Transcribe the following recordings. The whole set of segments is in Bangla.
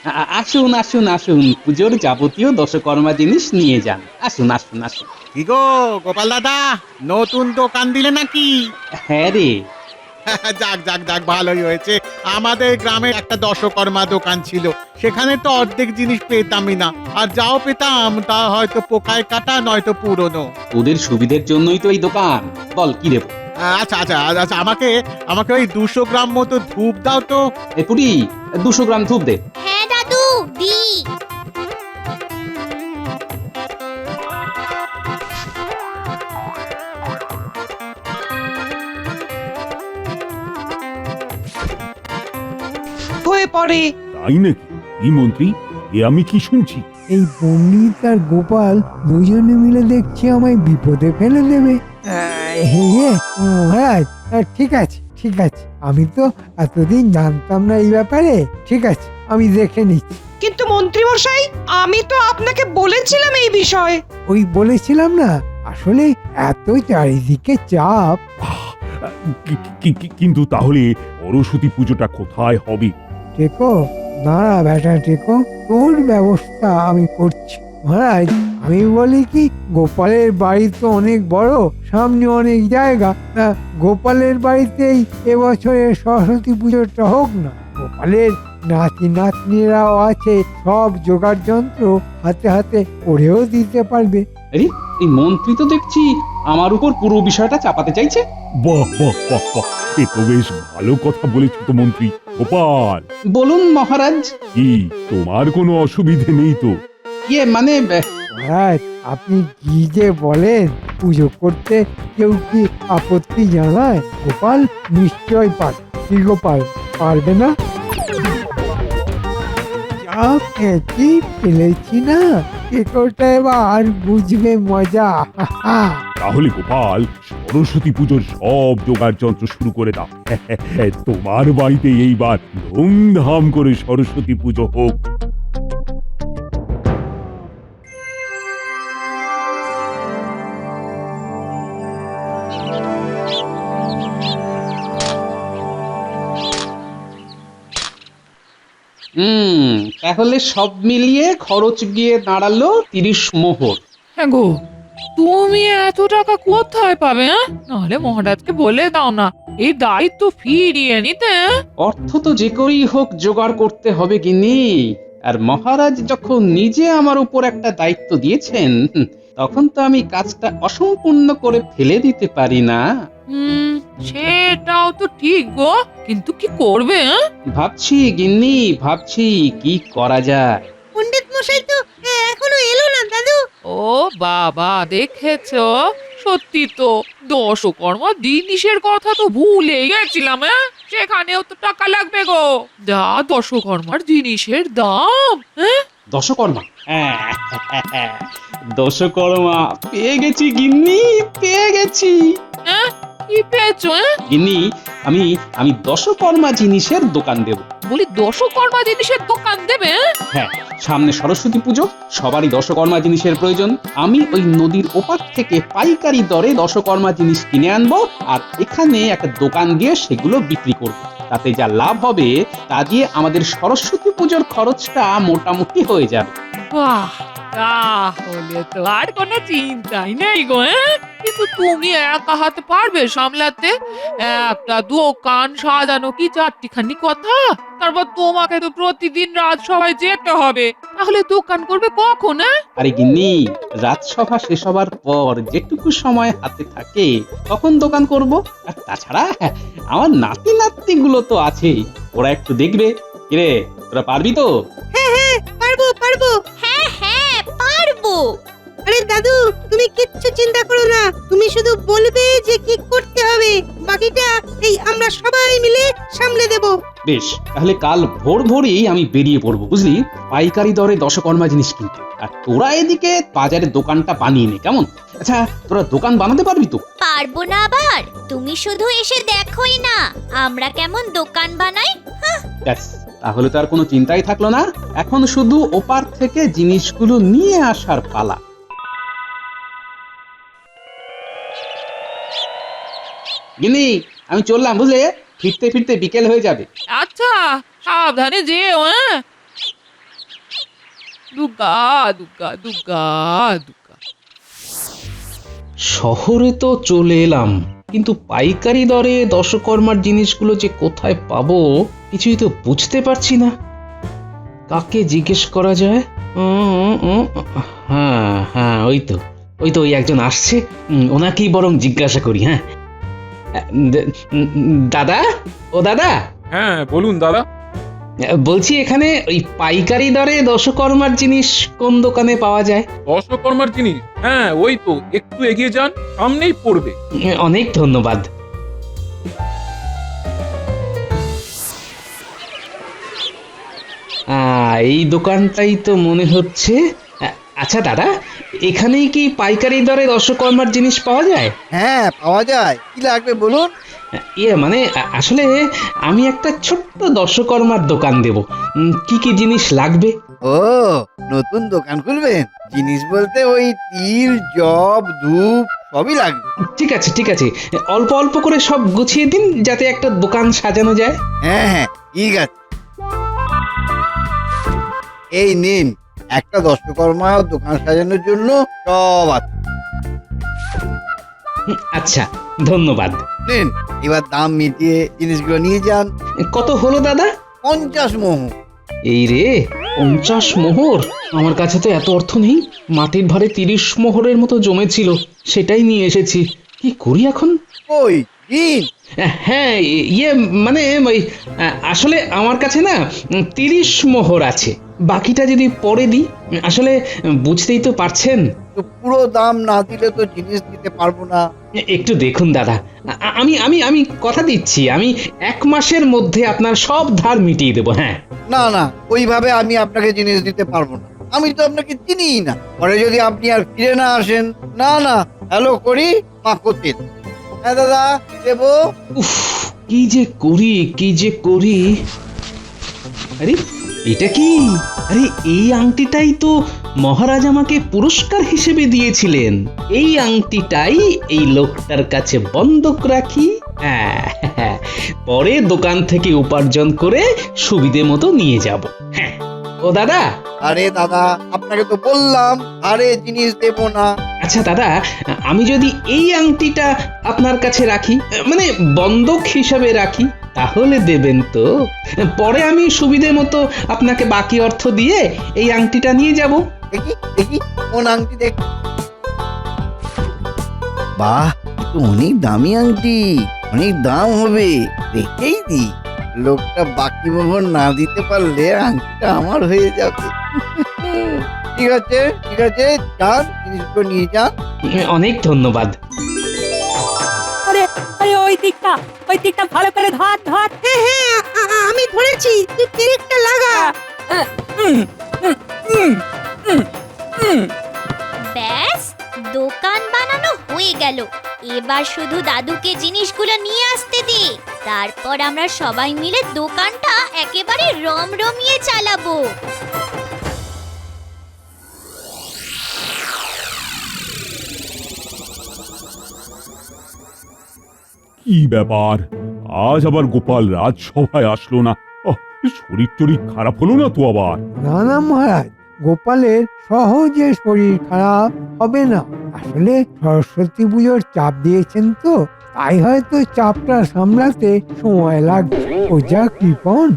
আসুন আসুন আসুন, পুজোর যাবতীয় দশকর্মা জিনিস নিয়ে যান। আসুন আসুন আসুন। কি গো গোপাল দাদা, নতুন দোকান দিলে নাকি? হ্যাঁ রে। যাক যাক যাক, ভালোই হয়েছে। আমাদের গ্রামে একটা দশকর্মা দোকান ছিল, সেখানে তো অর্ধেক জিনিস পেতামই না, আর যাও পেতাম তা হয়তো পোকায় কাটা নয়তো পুরনো। তোদের সুবিধের জন্যই তো এই দোকান। বল কি দেবো? আচ্ছা আচ্ছা আচ্ছা, আমাকে আমাকে ওই 200 গ্রাম মতো ধূপ দাও তো। এ পুরি, 200 গ্রাম ধূপ দে। হ্যাঁ দাদু, দি। হয়ে পড়ে। তাই নাকি? এই মন্ত্রী, এ আমি কি শুনছি? এই পণ্ডিত আর গোপাল দুজনে মিলে দেখছি আমায় বিপদে ফেলে দেবে। মহারাজ, ঠিক আছে ঠিক আছে, আমি তো এতদিন জানতাম না এই ব্যাপারে। ঠিক আছে, আমি দেখে নিচ্ছি। কিন্তু মন্ত্রী মশাই, আমি তো আপনাকে বলেছিলাম এই বিষয়ে। ওই বলেছিলাম না, আসলে এত চারিদিকে চাপ। কিন্তু তাহলে সরস্বতী পুজোটা কোথায় হবে? টেকো, দাঁড়া বেটা টেকো, তোর ব্যবস্থা আমি করছি। মহারাজ, আমি বলি কি, গোপালের বাড়ি তো অনেক বড়, সামনে অনেক জায়গা, তা গোপালের বাড়িতেই এবছরের সরস্বতী পুজোটা হোক না। গোপালের নাতি নাতনিরাও আছে, সব জোগাড় যন্ত্র হাতে হাতে করেও দিতে পারবে। আরে, এই মন্ত্রী তো দেখছি আমার উপর পুরো বিষয়টা চাপাতে চাইছে। বাহ বাহ বাহ বাহ, এ তো বেশ ভালো কথা বলেছো তো মন্ত্রী। গোপাল, বলুন মহারাজ। কি তোমার কোনো অসুবিধে নেই তো? মানে মহারাজ, আপনি কি যে বলেন, পুজো করতে কেউ কি আপত্তি জানায়? গোপাল নিশ্চয় পারবে। কি গোপাল, পারবে না? যা খেতে ফেলেছি না, কেকোটা এবার বুঝবে মজা। তাহলে গোপাল, সরস্বতী পুজোর সব জোগাড় যন্ত্র শুরু করে দাও। তোমার বাড়িতে এইবার ধুমধাম করে সরস্বতী পুজো হোক। তাহলে সব মিলিয়ে খরচ গিয়ে দাঁড়ালো 30 মোহর। হ্যাঁ গো, তুমি এত টাকা কোথায় পাবে? নাহলে মহারাজকে বলে দাও না এই দায়িত্ব ফিরিয়ে নিতে। অর্থ তো যে করেই হোক জোগাড় করতে হবে গিন্নি। আর মহারাজ যখন নিজে আমার উপর একটা দায়িত্ব দিয়েছেন, তখন তো আমি কাজটা অসম্পূর্ণ করে ফেলে দিতে পারি না। হুম, সেটাও তো ঠিক গো, কিন্তু কি করবে? ভাবছি গিন্নি, ভাবছি কি করা যায়। পণ্ডিত মশাই তো এখনো এলো না দাদু। ও বাবা, দেখেছো, সত্যি তো দশকর্মা জিনিসের কথা তো ভুলে গেছিলাম। সেখানেও তো টাকা লাগবে গো, যা দশকর্মার জিনিসের দাম। দশকর্মা, দশকর্মা পেয়ে গেছি গিন্নি, পেয়ে গেছি। কি পেয়েছো? গিন্নি, আমি আমি দশকর্মা জিনিসের দোকান দেব। বলি দশকর্মা জিনিসের দোকান দেবে? হ্যাঁ, সামনে সরস্বতী পুজো, সবারই দশকর্মা জিনিসের প্রয়োজন। আমি ওই নদীর ওপার থেকে পাইকারি দরে দশকর্মা জিনিস কিনে আনবো, আর এখানে একটা দোকান দিয়ে সেগুলো বিক্রি করব। তাতে যা লাভ হবে তা দিয়ে আমাদের সরস্বতী পুজোর খরচটা মোটামুটি হয়ে যাবে। বাহ, তাহলে তো আর কোনো চিন্তাই নেই গো। কিন্তু তুমি একা হাতে পারবে সামলাতে একটা দোকান সাজানো? কি চারটিখানি কথা। তারপর তোমাকে তো প্রতিদিন রাজসভায় যেতে হবে, তাহলে দোকান করবে কখন? আরে গিন্নি, রাজসভা শেষ হবার পর যেটুকু সময় হাতে থাকে তখন দোকান করব। আর তাছাড়া আমার নাতি নাতনি গুলো তো আছেই, ওরা একটু দেখবে। কিরে, তোরা পারবি তো? পারবো পারবো। হ্যাঁ হ্যাঁ পারবো। আরে দাদু, তুমি কিচ্ছু চিন্তা করো না, তুমি শুধু বলবে যে কি করতে হবে, বাকিটা এই আমরা সবাই মিলে সামলে দেব। বেশ, তাহলে কাল ভোর ভোরই আমি বেরিয়ে পড়বো, বুঝলি, পাইকারি দরে দশকর্মা জিনিস কিনতে। আর তোরা এদিকে বাজারের দোকানটা বানিয়ে নে, কেমন? আচ্ছা, তোরা দোকান বানাতে পারবি তো? পারবো না আবার? তুমি শুধু এসে দেখোই না আমরা কেমন দোকান বানাই। ব্যাস, তাহলে তো আর কোনো চিন্তাই থাকলো না। এখন শুধু ওপার থেকে জিনিসগুলো নিয়ে আসার পালা। গিন্নি, আমি চললাম, বুঝলে, ফিরতে ফিরতে বিকেল হয়ে যাবে। আচ্ছা, সাবধানে যেও। দুর্গা দুর্গা দুর্গা দুর্গা। শহরে তো চলে এলাম, কিন্তু পাইকারি দরে দশকর্মার জিনিসগুলো যে কোথায় পাবো কিছুই তো বুঝতে পারছি না। কাকে জিজ্ঞেস করা যায়? হ্যাঁ হ্যাঁ, ওই তো ওই একজন আসছে, ওনাকেই বরং জিজ্ঞাসা করি। হ্যাঁ, দাদা, ও দাদা, হ্যাঁ বলুন দাদা। বলছি এখানে ওই পাইকারি দরে দশকর্মার জিনিস কোন দোকানে পাওয়া যায়? দশকর্মার জিনিস, হ্যাঁ ওই তো একটু এগিয়ে যান, সামনেই পড়বে। অনেক ধন্যবাদ। এই দোকানটাই তো মনে হচ্ছে। আচ্ছা দাদা, এখানেই কি পাইকারি দরে দশকর্মার জিনিস পাওয়া যায়? হ্যাঁ পাওয়া যায়, কি লাগবে বলুন। মানে আসলে আমি একটা ছোট্ট দশকর্মার দোকান দেব, কি কি জিনিস লাগবে? ও নতুন দোকান খুলবেন? জিনিস বলতে ওই তিল, জব, ধূপ সবই লাগবে। ঠিক আছে ঠিক আছে, অল্প অল্প করে সব গুছিয়ে দিন যাতে একটা দোকান সাজানো যায়। হ্যাঁ হ্যাঁ ঠিক আছে, এই নিন একটা দশকর্মা দোকান সাজানোর জন্য সব আছে। আচ্ছা ধন্যবাদ। নিন, এবার দাম মিটিয়ে জিনিসগুলো নিয়ে যান। কত হলো দাদা? 50 মোহর। এই রে, 50 মোহর! আমার কাছে তো এত অর্থ নেই। মাটির ভারে 30 মোহরের মতো জমেছিল, সেটাই নিয়ে এসেছি। কি করি এখন? কই দিন। হ্যাঁ, মানে ওই আসলে আমার কাছে না 30 মোহর আছে, বাকিটা যদি পরে দিই। আসলে বুঝতেই তো পারছেন। তো পুরো দাম না দিলে তো জিনিস দিতে পারবো না। একটু দেখুন দাদা, আমি আমি আমি কথা দিচ্ছি, আমি 1 মাসের মধ্যে আপনার সব ধার মিটিয়ে দেবো। হ্যাঁ, না না, ওইভাবে আমি আপনাকে জিনিস দিতে পারবো না। আমি তো আপনাকে চিনিই না। পরে যদি আপনি আর ফিরে না আসেন, না না হ্যালো করি মা করতে। হ্যাঁ দাদা দেবো। উফ, কি যে করি। আরে এটা কি? আরে এই আংটিটাই তো মহারাজ আমাকে পুরস্কার হিসেবে দিয়েছিলেন। এই আংটিটাই এই লোকটার কাছে বন্ধক রাখি। হ্যাঁ, পরে দোকান থেকে উপার্জন করে সুবিধে মতো নিয়ে যাব। হ্যাঁ, ও দাদা। আরে দাদা আপনাকে তো বললাম আরে জিনিস দেবো না। আচ্ছা দাদা, আমি যদি এই আংটিটা আপনার কাছে রাখি, মানে বন্ধক হিসাবে রাখি, তাহলে দেবেন তো? পরে আমি সুবিধে মতো আপনাকে বাকি অর্থ দিয়ে এই আংটিটা নিয়ে যাব। দেখি দেখি কোন আংটি দেখ। বাহ, তো অনেক দামি আংটি, অনেক দাম হবে। দেখেই দি, লোকটা বাকি মোহর না দিতে পারলে আংটিটা আমার হয়ে যাবে। ঠিক আছে ঠিক আছে, যান জিনিসগুলো নিয়ে যান। অনেক ধন্যবাদ। আরে আরে ওই দিকটা ভালো করে ধর ধর। হ্যাঁ হ্যাঁ, আমি ধরেছি, তুই পেরেকটা লাগা। ব্যাস, দোকান বানানো হয়ে গেল। এবার শুধু দাদুকে জিনিসগুলো নিয়ে আসতে দে, তারপর আমরা সবাই মিলে দোকানটা একেবারে রমরমিয়ে চালাবো। কি ব্যাপার, আজ আবার গোপাল রাজসভায় আসলো না? শরীর টরীর খারাপ হলো না তো আবার? না না মহারাজ, গোপালের সহজে শরীর খারাপ হবে না। আসলে সরস্বতী পুজোর চাপ দিয়েছেন তো, তাই হয়তো চাপটা সামলাতে সময় লাগবে। ও যা কৃপণ।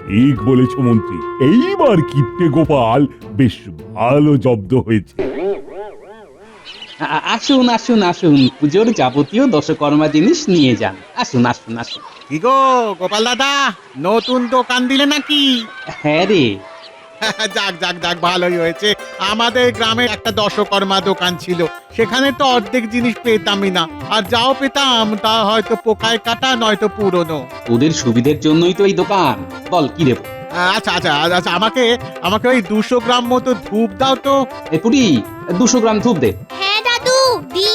ঠিক বলেছ মন্ত্রী, এইবার কিপ্টে গোপাল বেশ ভালো জব্দ হয়েছে। আসুন আসুন আসুন, পুজোর যাবতীয় দশকর্মা জিনিস নিয়ে যান। আসুন আসুন আসুন। কি গো গোপাল দাদা, নতুন দোকান দিলে নাকি? হ্যাঁ রে, যাক যাক যাক, ভালোই হয়েছে। আমাদের গ্রামে একটা দশকর্মা দোকান ছিল, সেখানে তো অর্ধেক জিনিস পেতামই না, আর যাও পেতাম তা হয়তো পোকায় কাটা নয়তো পুরনো। ওদের সুবিধের জন্যই তো এই দোকান। বল কি দেবো? আচ্ছা আচ্ছা আচ্ছা, আমাকে আমাকে ওই 200 গ্রাম মতো ধূপ দাও তো। এ পুরি, 200 গ্রাম ধূপ দে। হ্যাঁ দাদু, দি।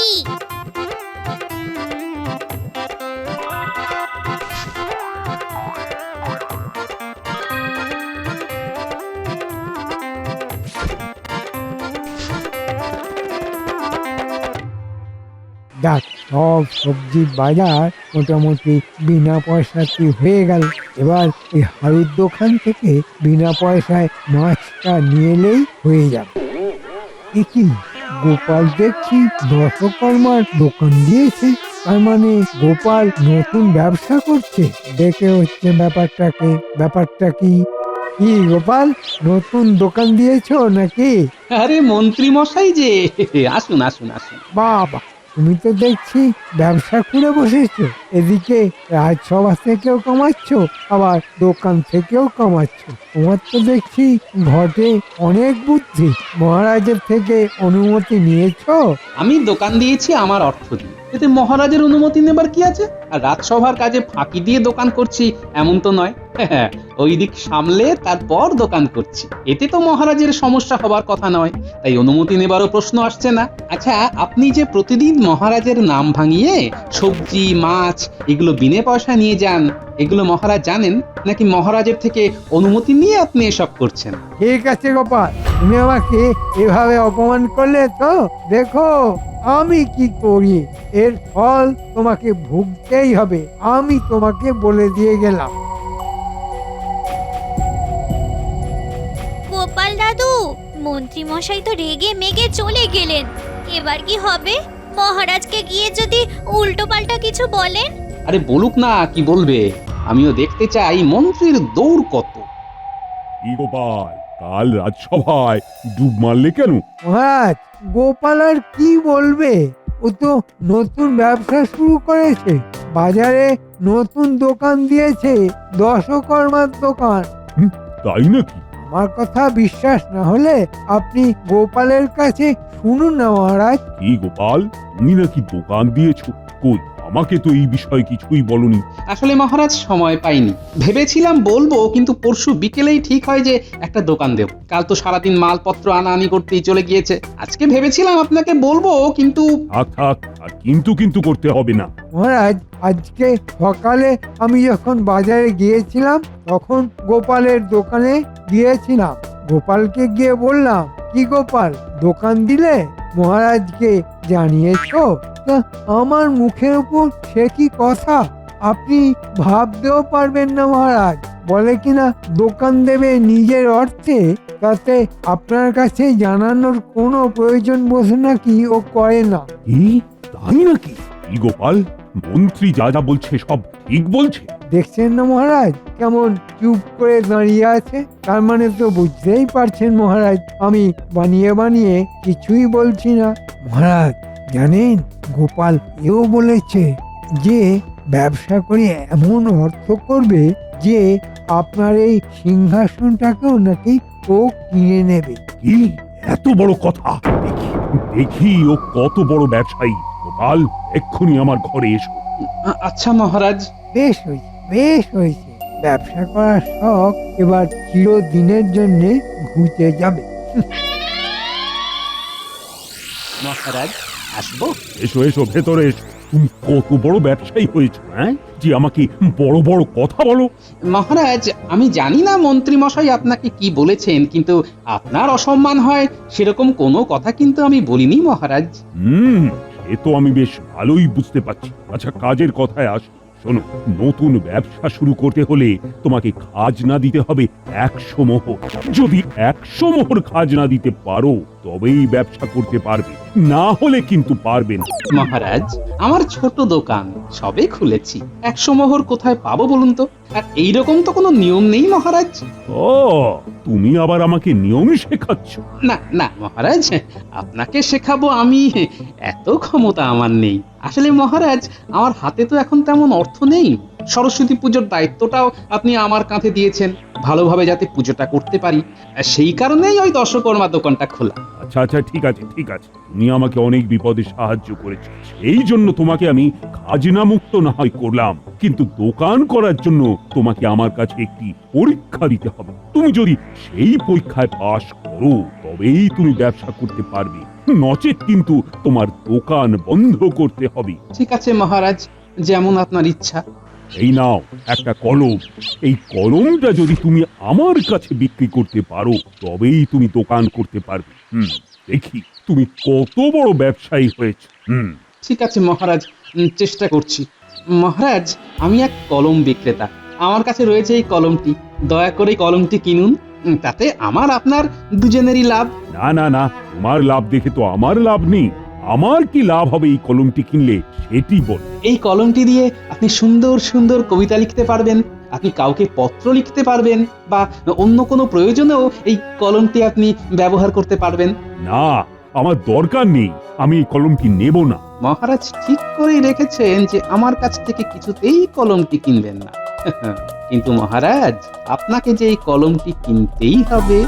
যাক, সব সবজির বাজার মোটামুটি বিনা পয়সাতে হয়ে গেল। এবার এই হাড়ুর দোকান থেকে বিনা পয়সায় মাছটা নিয়ে এলেই হয়ে যাবে। এ কি, গোপাল দেখছি দশকর্মার দোকান দিয়েছে। তার মানে গোপাল নতুন ব্যবসা করছে। দেখে হচ্ছে ব্যাপারটা কি? কি গোপাল, নতুন দোকান দিয়েছো নাকি? আরে মন্ত্রী মশাই যে, আসুন আসুন আসুন। বাবা, তুমি তো দেখছি ব্যবসা খুলে বসেছো। এদিকে রাজসভা থেকেও কামাচ্ছ, আবার দোকান থেকেও কামাচ্ছ। তোমার তো দেখছি ঘটে অনেক বুদ্ধি। মহারাজের থেকে অনুমতি নিয়েছো? আমি দোকান দিয়েছি আমার অর্থ দিয়ে, এতে মহারাজের অনুমতি নেবার কি আছে? আর রাজসভার কাজে ফাঁকি দিয়ে দোকান করছি এমন তো নয়। ওই দিক সামলে তারপর দোকান করছি, এতে তো মহারাজের সমস্যা হবার কথা নয়, তাই অনুমতি নেবারও প্রশ্ন আসছে না। আচ্ছা, আপনি যে প্রতিদিন মহারাজের নাম ভাঙিয়ে সবজি মাছ এগুলো বিনে পয়সা নিয়ে যান, এগুলো মহারাজ জানেন নাকি মহারাজের থেকে অনুমতি নিয়ে আপনি এসব করছেন? ঠিক আছে গোপাল, তুমি আমাকে এভাবে অপমান করলে তো দেখো আমি কি করি। এর ফল তোমাকে ভুগতেই হবে, আমি তোমাকে বলে দিয়ে গেলাম। গোপাল দাদু, মন্ত্রী মশাই তো রেগে মেগে চলে গেলেন, এবার কি হবে? মহারাজকে গিয়ে যদি উল্টো পাল্টা কিছু বলেন? আরে বলুক না, কি বলবে, আমিও দেখতে চাই মন্ত্রীর দৌড় কত। কি গোপাল, কাল রাজসভায় ডুব মারলে কেন? মহারাজ, গোপাল আর কি বলবে? ও তো নতুন ব্যবসা শুরু করেছে, বাজারে নতুন দোকান দিয়েছে, দশকর্মার দোকান। তাই নাকি? আমার কথা বিশ্বাস না হলে আপনি গোপালের কাছে শুনুন না মহারাজ। কি গোপাল, তুমি নাকি দোকান দিয়েছো? কই, আমাকে তো এই বিষয়ে কিছুই বলনি। আসলে মহারাজ সময় পাইনি, ভেবেছিলাম বলবো, কিন্তু পরশু বিকেলেই ঠিক হয় যে একটা দোকান দেব। কাল তো সারাদিন মালপত্র আনাআনি করতেই চলে গিয়েছে। আজকে ভেবেছিলাম আপনাকে বলবো, কিন্তু থাক থাক, আর কিন্তু করতে হবে না। মহারাজ, আজকে সকালে আমি যখন বাজারে গিয়েছিলাম তখন গোপালের দোকানে গিয়েছিলাম। গোপালকে গিয়ে বললাম, কি গোপাল, দোকান দিলে? মহারাজকে জানিয়েছো? তা আমার মুখের উপর সে কি কথা, আপনি ভাবতেও পারবেন না মহারাজ। বলে কিনা দোকান দেবে নিজের অর্থে, তাতে আপনার কাছে জানানোর কোনো প্রয়োজন বসে নাকি ও করে না। কি, তাই নাকি? কি গোপাল, মন্ত্রী যা যা বলছে সব ঠিক বলছে? দেখছেন না মহারাজ কেমন চুপ করে দাঁড়িয়ে আছে? তার মানে তো বুঝতেই পারছেন মহারাজ, আমি বানিয়ে বানিয়ে কিছুই বলছি না। মহারাজ জানেন, গোপাল এও বলেছে যে ব্যবসা করে এমন অর্থ করবে যে আপনার এই সিংহাসনটাকেও নাকি ও কিনে নেবে। কি, এত বড় কথা? দেখি ও কত বড় ব্যবসায়ী। গোপাল, এক্ষুনি আমার ঘরে এসো। আচ্ছা মহারাজ। বেশ হয়েছে, বেশ হয়েছে। ব্যবসা করার শখ এবার চিরদিনের জন্য ঘুচে যাবে। মহারাজ, আসবো? এসো এসো, ভেতরে এসো। তুমি কত বড় ব্যবসায়ী হয়েছো, হ্যাঁ, যে আমাকে বড় বড় কথা বলো? মহারাজ, আমি জানি না মন্ত্রী মশাই আপনাকে কি বলেছেন, কিন্তু আপনার অসম্মান হয় সেরকম কোনো কথা কিন্তু আমি বলিনি মহারাজ। এ তো আমি বেশ ভালোই বুঝতে পারছি। আচ্ছা, কাজের কথায় আস। শোনো, নতুন ব্যবসা শুরু করতে হলে তোমাকে খাজনা দিতে হবে 100 মোহর। যদি 100 মোহর খাজনা দিতে পারো তবেই ব্যবসা করতে পারবে, না হলে কিন্তু পারবে না। মহারাজ, আমার ছোট দোকান সবে খুলেছি, 100 মোহর কোথায় পাবো বলুন তো? আর এইরকম তো কোনো নিয়ম নেই মহারাজ। ও, তুমি আবার আমাকে নিয়ম শেখাচ্ছ? না না মহারাজ, আপনাকে শেখাবো আমি, এত ক্ষমতা আমার নেই। আসলে মহারাজ, আমার হাতে তো এখন তেমন অর্থ নেই। সরস্বতী পুজোর দায়িত্বটাও আপনি আমার কাঁধে দিয়েছেন, ভালোভাবে যাতে পুজোটা করতে পারি, আর সেই কারণেই ওই দশকর্মা দোকানটা খোলা। আচ্ছা আচ্ছা, ঠিক আছে ঠিক আছে, তুমি আমাকে অনেক বিপদে সাহায্য করেছো, এই জন্য তোমাকে আমি খাজনা মুক্ত না হয় করলাম, কিন্তু দোকান করার জন্য তোমাকে আমার কাছে একটি পরীক্ষা দিতে হবে। তুমি যদি সেই পরীক্ষায় পাশ করো তবেই তুমি ব্যবসা করতে পারবে, নচেত কিন্তু তোমার দোকান বন্ধ করতে হবে। ঠিক আছে মহারাজ, যেমন আপনার ইচ্ছা। এই নাও একটা কলম, এই কলমটা যদি তুমি আমার কাছে বিক্রি করতে পারো তবেই তুমি দোকান করতে পারবে। দেখি তুমি কত বড় ব্যবসায়ী হয়েছ। ঠিক আছে মহারাজ, চেষ্টা করছি। মহারাজ, আমি এক কলম বিক্রেতা, আমার কাছে রয়েছে এই কলমটি, দয়া করে এই কলমটি কিনুন, তাতে আমার আপনার দুজনেরই লাভ। না না না, তোমার লাভ দেখে তো আমার লাভ নেই। আমার কি লাভ হবে এই কলমটি কিনলে সেটি বল। এই কলমটি দিয়ে আপনি সুন্দর সুন্দর কবিতা লিখতে পারবেন, আপনি কাউকে পত্র লিখতে পারবেন, বা অন্য কোনো প্রয়োজনেও এই কলমটি আপনি ব্যবহার করতে পারবেন। না, আমার দরকার নেই, আমি এই কলমটি নেব না। মহারাজ ঠিক করেই রেখেছেন যে আমার কাছ থেকে কিছুতেই কলমটি কিনবেন না। কিন্তু মহারাজ, আপনাকে যে এই কলমটি কিনতেই হবে।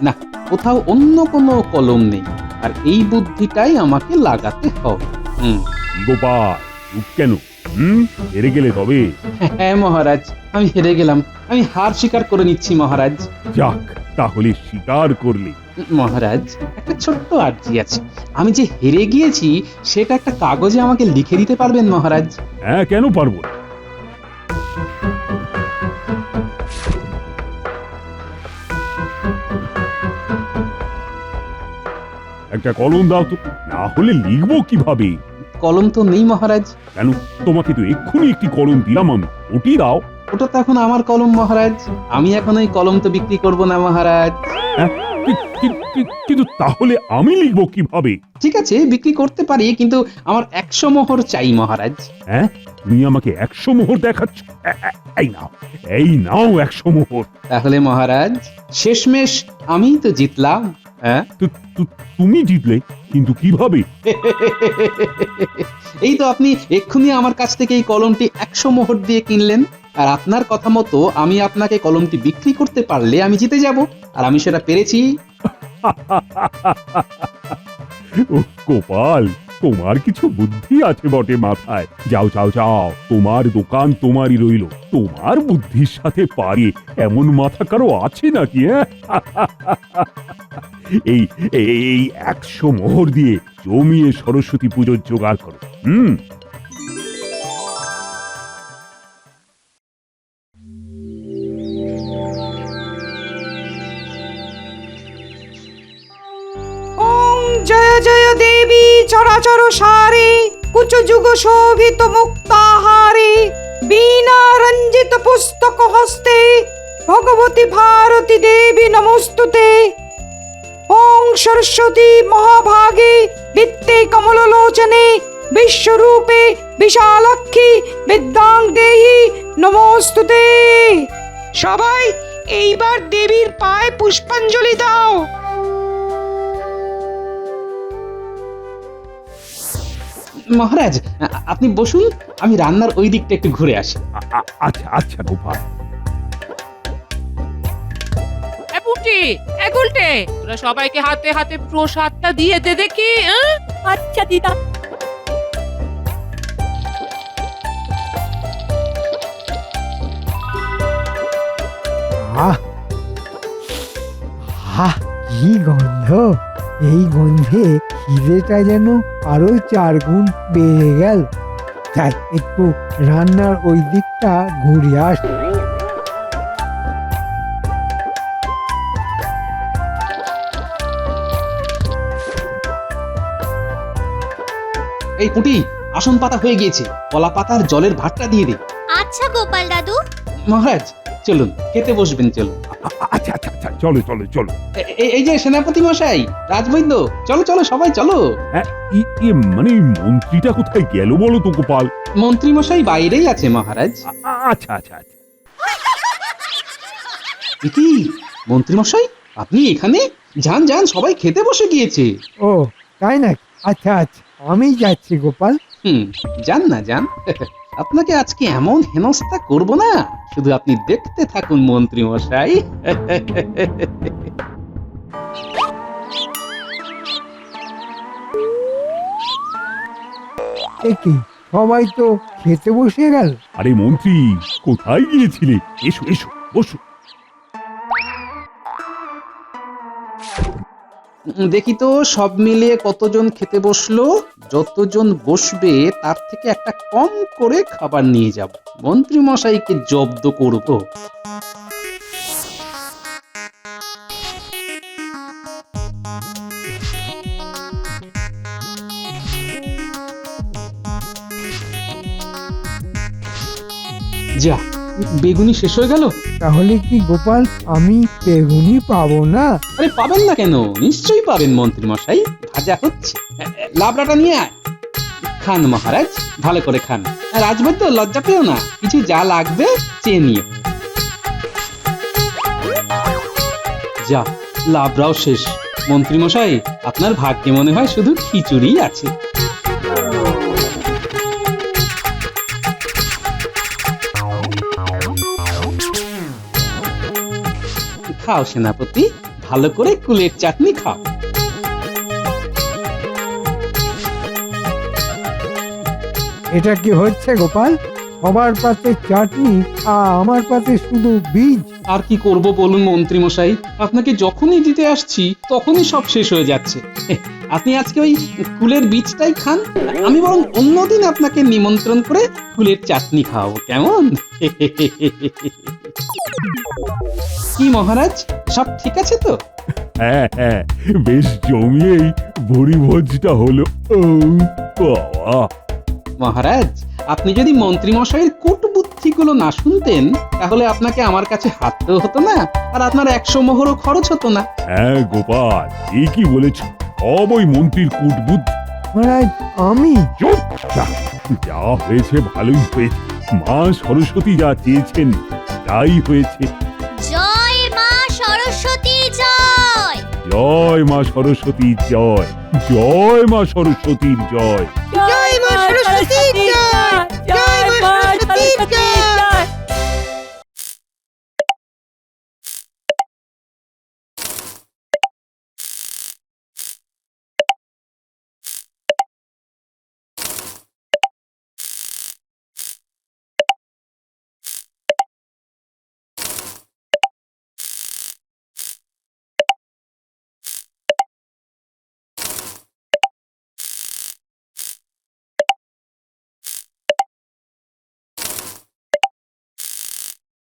না, কোথাও অন্য কোনো কলম নেই, আর এই বুদ্ধিটাই আমাকে লাগাতে হবে। গোপাল, চুপ কেন? হেরে গেলে তবে? হ্যাঁ মহারাজ, আমি হেরে গেলাম, আমি হার স্বীকার করে নিচ্ছি মহারাজ। যাক, তাহলে স্বীকার করলে। মহারাজ, একটা ছোট্ট আর্জি আছে, আমি যে হেরে গিয়েছি সেটা একটা কাগজে আমাকে লিখে দিতে পারবেন মহারাজ? হ্যাঁ, কেন পারবো না। একটা কলম দাও তো, না হলে লিখবো কিভাবে? কলম তো নেই মহারাজ। কেন? তোমাকে তো এক্ষুনি একটি কলম দিলাম আমি, ওটি দাও। ওটা তো এখন আমার কলম মহারাজ, আমি এখন ওই কলম তো বিক্রি করব না মহারাজ। হ্যাঁ, কিন্তু তাহলে আমি লিখবো কিভাবে? ঠিক আছে, বিক্রি করতে পারি, কিন্তু আমার 100 মোহর চাই মহারাজ। হ্যাঁ, তুমি আমাকে 100 মোহর দেখাচ্ছ? এই নাও 100 মোহর। তাহলে মহারাজ, শেষমেশ আমি তো জিতলাম। হ্যাঁ, তুমি জিতলে, কিন্তু কিভাবে? এই তো আপনি এক্ষুনি আমার কাছ থেকে এই কলমটি 100 মোহর দিয়ে কিনলেন, আর আপনার কথা মতো আমি আপনাকে কলমটি বিক্রি করতে পারলে আমি জিতে যাব, আর আমি সেটা পেরেছি। ও গোপাল, তোমার কিছু বুদ্ধি আছে বটে মাথায়। যাও যাও যাও, তোমার দোকান তোমারই রইল। তোমার বুদ্ধির সাথে পারে এমন মাথা কারো আছে নাকি? এই এই 100 মোহর দিয়ে জমিয়ে সরস্বতী পুজোর জোগাড় করো। ওং জয় জয় দেবী চরাচর সারে কুচ যুগ শোভিত মুক্তাহারে বীণা রঞ্জিত পুস্তক হস্তে ভগবতী ভারতী দেবী নমস্তুতে। ওং সরস্বতী মহাভাগে বিত্তে কমললোচনে বিশ্বরূপে বিশালাক্ষী বিদ্যাং দেহি নমস্তুতে। সবাই এইবার দেবীর পায়ে পুষ্পাঞ্জলি দাও। মহারাজ, আপনি বসুন, আমি রান্নার ওই দিকটা একটু ঘুরে আসি। আচ্ছা আচ্ছা গোপাল। গুলটে, তোরা সবাইকে হাতে হাতে প্রসাদটা দিয়ে দে দেখি। আচ্ছা দিদা। কি গন্ধ! এই গন্ধে খিদেটা যেন আরো 4 গুণ বেড়ে গেল। তাই একটু রান্নার ওই দিকটা ঘুরে আস। এই কুটি, আসন পাতা হয়ে গিয়েছে, কলা পাতার জলের ভাতটা দিয়ে দে। আচ্ছা গোপাল দাদু। মহারাজ, চলুন খেতে বসবেন, চলুন। আচ্ছা আচ্ছা আচ্ছা, চলো চলো চলো। এই যে সেনাপতি মশাই, রাজবৈদ্য, চলো চলো সবাই চলো। মানে মন্ত্রীটা কোথায় গেল বলো তো গোপাল? মন্ত্রী মশাই বাইরেই আছে মহারাজ। আচ্ছা আচ্ছা আচ্ছা। কি মন্ত্রী মশাই, আপনি এখানে? যান যান, সবাই খেতে বসে গিয়েছে। ও তাই না? আচ্ছা আচ্ছা, আমি যাচ্ছি গোপাল। যান না যান, আপনাকে আজকে এমন হেনস্থা করব না, শুধু আপনি দেখতে থাকুন মন্ত্রী মশাই। কি সবাই তো খেতে বসে গেল? আরে মন্ত্রী, কোথায় গিয়েছিলে? এসো এসো, বসো। দেখি তো সব মিলিয়ে কতজন খেতে বসলো। যতজন বসবে তার থেকে একটা কম করে খাবার নিয়ে যাব, মন্ত্রী মশাইকে জব্দ করব। যা, বেগুনি শেষ হয়ে গেল। তাহলে কি গোপাল আমি বেগুনি পাবো না? আরে পাবেন না কেন, নিশ্চয়ই পাবেন মন্ত্রী মশাই। ভাজা হচ্ছে, লাবড়াটা নিয়ে আয়। খান মহারাজ, ভালো করে খান। আর রাজবৈদ্য লজ্জা পেও না, কিছু যা লাগবে চেয়ে নিও। যা, লাবড়াও শেষ। মন্ত্রী মশাই, আপনার ভাগ্যে মনে হয় শুধু খিচুড়ি আছে। খাও সেনাপতি, ভালো করে কুলের চাটনি খাও। এটা কি হচ্ছে গোপাল? সবার পাতে চাটনি আর আমার পাতে শুধু বীজ। আর কি করব বলুন মন্ত্রী মশাই, আপনাকে যখনই দিতে আসছি তখনই সব শেষ হয়ে যাচ্ছে। আপনি আজকে ওই কুলের বীজটাই খান, আমি বরং অন্যদিন আপনাকে নিমন্ত্রণ করে কুলের চাটনি খাওয়াবো, কেমন? কি মহারাজ, সব ঠিক আছে তো? হ্যাঁ হ্যাঁ, বেশ জমিয়েই ভুরি ভোজটা হলো। ও বাবা! মহারাজ, আপনি যদি মন্ত্রী মশাইয়ের কূটবুদ্ধিগুলো না শুনতেন তাহলে আপনাকে আমার কাছে হাঁটতেও হতো না, আর আপনার 100 মোহরও খরচ হতো না। হ্যাঁ গোপাল, ঠিকই বলেছ। সব ওই মন্ত্রীর কূটবুদ্ধি। মহারাজ আমি চুপ! যা হয়েছে ভালোই হয়েছে। মা সরস্বতী যা চেয়েছেন তাই হয়েছে। জয় মা সরস্বতী জয়। জয় মা সরস্বতীর জয়, জয় মা সরস্বতীর জয়। জয় মা সরস্বতী জয়, জয় মা সরস্বতী জয়।